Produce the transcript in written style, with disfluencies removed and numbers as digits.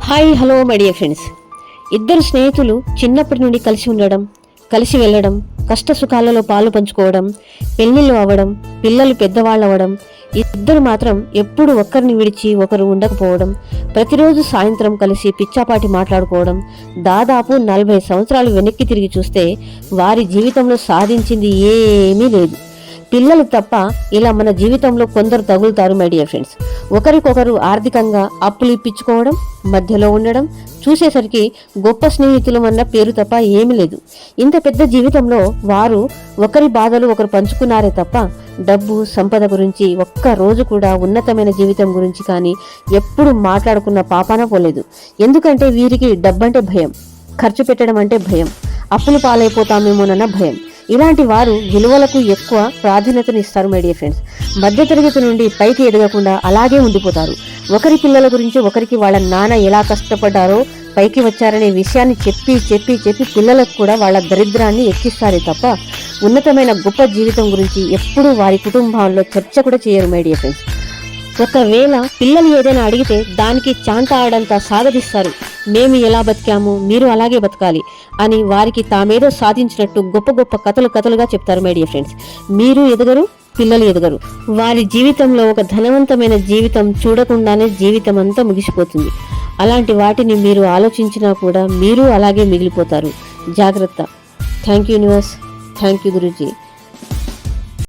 Hi hello my dear friends. ఇద్దరు స్నేహితులు చిన్నప్పటి నుండి కలిసి ఉండడం, కలిసి వెళ్ళడం, కష్ట సుఖాలలో పాలు పంచుకోవడం, పెళ్లిళ్ళు అవ్వడం, పిల్లలు పెద్దవాళ్ళు అవ్వడం, ఇద్దరు మాత్రం ఎప్పుడు ఒక్కరిని విడిచి ఒకరు ఉండకపోవడం, ప్రతిరోజు సాయంత్రం కలిసి పిచ్చాపాటి మాట్లాడుకోవడం, దాదాపు 40 సంవత్సరాలు వెనక్కి తిరిగి చూస్తే వారి జీవితంలో సాధించింది ఏమీ లేదు. పిల్లలు తప్ప ఇలా మన జీవితంలో కొందరు తగులుతారు మై డియర్ ఫ్రెండ్స్. ఒకరికొకరు ఆర్థికంగా అప్పులు ఇప్పించుకోవడం, మధ్యలో ఉండడం, చూసేసరికి గొప్ప స్నేహితులు అన్న పేరు తప్ప ఏమీ లేదు. ఇంత పెద్ద జీవితంలో వారు ఒకరి బాధలు ఒకరు పంచుకున్నారే తప్ప డబ్బు సంపద గురించి ఒక్క రోజు కూడా ఉన్నతమైన జీవితం గురించి కానీ ఎప్పుడు మాట్లాడుకున్న పాపాన పోలేదు. ఎందుకంటే వీరికి డబ్బంటే భయం, ఖర్చు పెట్టడం అంటే భయం, అప్పులు పాలైపోతామేమోనన్న భయం. ఇలాంటి వారు విలువలకు ఎక్కువ ప్రాధాన్యతనిస్తారు మై డియర్ ఫ్రెండ్స్. మధ్యతరగతి నుండి పైకి ఎదగకుండా అలాగే ఉండిపోతారు. ఒకరి పిల్లల గురించి ఒకరికి వాళ్ళ నాన్న ఎలా కష్టపడ్డారో పైకి వచ్చారనే విషయాన్ని చెప్పి చెప్పి చెప్పి పిల్లలకు కూడా వాళ్ళ దరిద్రాన్ని ఎక్కిస్తారే తప్ప ఉన్నతమైన గొప్ప జీవితం గురించి ఎప్పుడూ వారి కుటుంబాల్లో చర్చ కూడా చేయరు మై డియర్ ఫ్రెండ్స్. ఒకవేళ పిల్లలు ఏదైనా అడిగితే దానికి చాంత ఆడంతా సాగదీస్తారు. మేము ఎలా బతికాము, మీరు అలాగే బతకాలి అని వారికి తామేదో సాధించినట్టు గొప్ప గొప్ప కథలుగా చెప్తారు మై డియర్ ఫ్రెండ్స్. మీరు ఎదగరు, పిల్లలు ఎదగరు. వారి జీవితంలో ఒక ధనవంతమైన జీవితం చూడకుండానే జీవితం అంతా ముగిసిపోతుంది. అలాంటి వాటిని మీరు ఆలోచించినా కూడా మీరు అలాగే మిగిలిపోతారు. జాగ్రత్త. Thank you universe. Thank you Guruji.